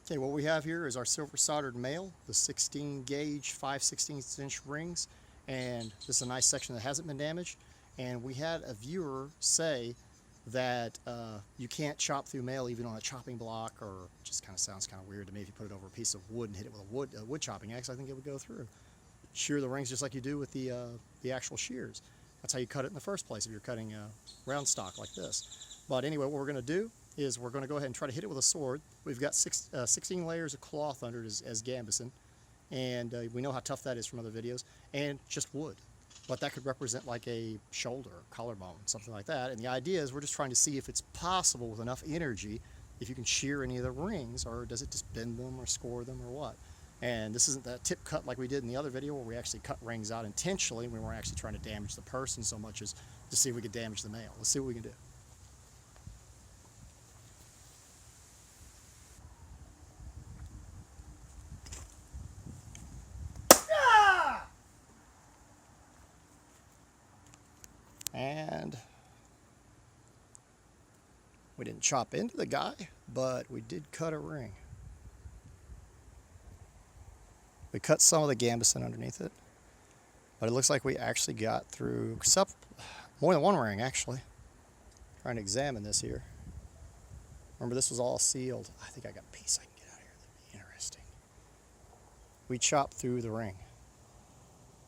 Okay, what we have here is our silver soldered Maille, the 16 gauge 5/16 inch rings, and this is a nice section that hasn't been damaged. And we had a viewer say that you can't chop through Maille even on a chopping block, or it just kind of sounds kind of weird to me if you put it over a piece of wood and hit it with a wood chopping axe. I think it would go through. Shear the rings just like you do with the actual shears. That's how you cut it in the first place if you're cutting round stock like this. But anyway, what we're going to do is we're going to go ahead and try to hit it with a sword. We've got 16 layers of cloth under it as gambeson, and we know how tough that is from other videos, and just wood. But that could represent like a shoulder, collarbone, something like that. And the idea is we're just trying to see if it's possible with enough energy, if you can shear any of the rings, or does it just bend them or score them or what. And this isn't that tip cut like we did in the other video where we actually cut rings out intentionally. We weren't actually trying to damage the person so much as to see if we could damage the Maille. Let's see what we can do. And we didn't chop into the guy, but we did cut a ring. We cut some of the gambeson underneath it, but it looks like we actually got through more than one ring actually. Trying to examine this here. Remember, this was all sealed. I think I got a piece I can get out of here. That'd be interesting. We chopped through the ring.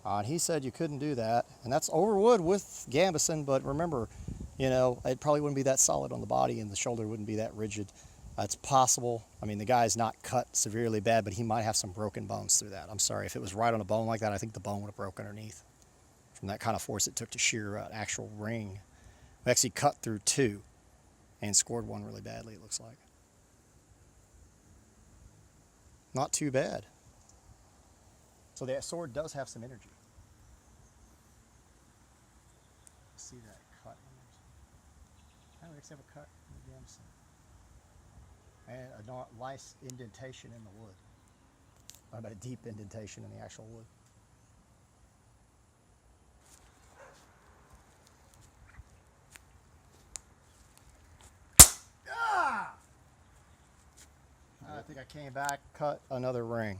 And he said you couldn't do that, and that's over wood with gambeson, but remember, you know, it probably wouldn't be that solid on the body and the shoulder wouldn't be that rigid. It's possible. I mean, the guy's not cut severely bad, but he might have some broken bones through that. I'm sorry, if it was right on a bone like that, I think the bone would have broken underneath from that kind of force it took to shear an actual ring. We actually cut through two and scored one really badly, it looks like. Not too bad. So that sword does have some energy. See that cut? I don't actually have a cut in the gambeson. And a nice indentation in the wood. Not about a deep indentation in the actual wood. Ah! I think I came back, cut another ring.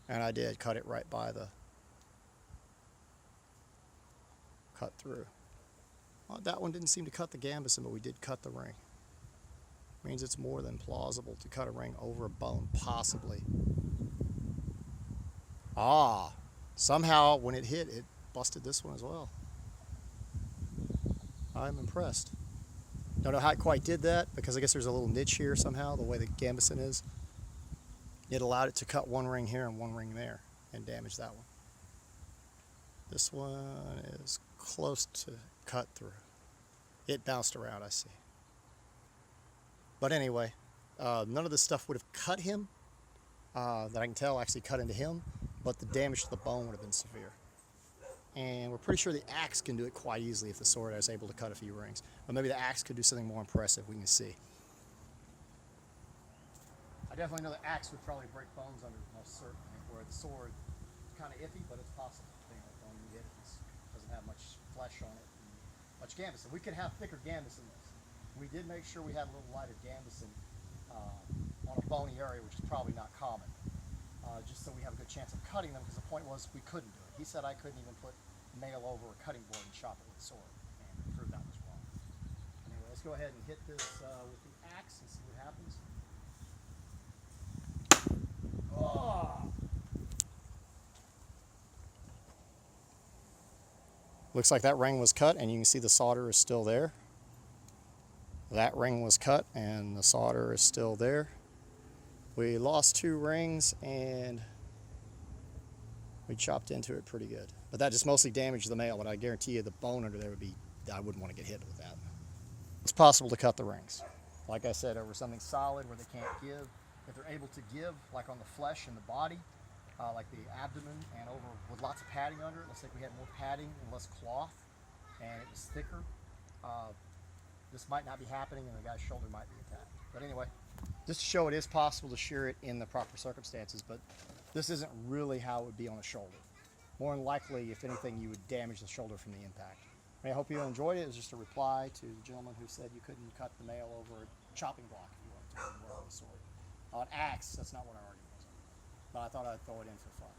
And I did cut it right by the cut through. Well, that one didn't seem to cut the gambeson, but we did cut the ring. Means it's more than plausible to cut a ring over a bone, possibly. Ah, somehow when it hit, it busted this one as well. I'm impressed. Don't know how it quite did that, because I guess there's a little niche here somehow, the way the gambeson is. It allowed it to cut one ring here and one ring there and damage that one. This one is close to cut through. It bounced around, I see. But anyway, none of this stuff would have cut him, that I can tell actually cut into him, but the damage to the bone would have been severe. And we're pretty sure the axe can do it quite easily if the sword is able to cut a few rings. But maybe the axe could do something more impressive, we can see. I definitely know the axe would probably break bones under most certainly, where the sword is kind of iffy, but it's possible. Depending on the bone you get, it doesn't have much flesh on it, and much gambeson. We could have thicker gambeson than this. We did make sure we had a little lighter gambeson on a bony area, which is probably not common, just so we have a good chance of cutting them, because the point was we couldn't do it. He said I couldn't even put Maille over a cutting board and chop it with a sword, and proved that was wrong. Anyway, let's go ahead and hit this with the axe and see what happens. Oh. Looks like that ring was cut, and you can see the solder is still there. That ring was cut and the solder is still there. We lost two rings and we chopped into it pretty good. But that just mostly damaged the Maille, but I guarantee you the bone under there would be, I wouldn't want to get hit with that. It's possible to cut the rings. Like I said, over something solid where they can't give. If they're able to give, like on the flesh and the body, like the abdomen, and over with lots of padding under it. Let's say we had more padding and less cloth and it was thicker. This might not be happening and the guy's shoulder might be attacked. But anyway, just to show it is possible to shear it in the proper circumstances, but this isn't really how it would be on a shoulder. More than likely, if anything, you would damage the shoulder from the impact. I hope you enjoyed it. It was just a reply to the gentleman who said you couldn't cut the Maille over a chopping block if you wanted to, or a sword. axe. That's not what our argument was. But I thought I'd throw it in for fun.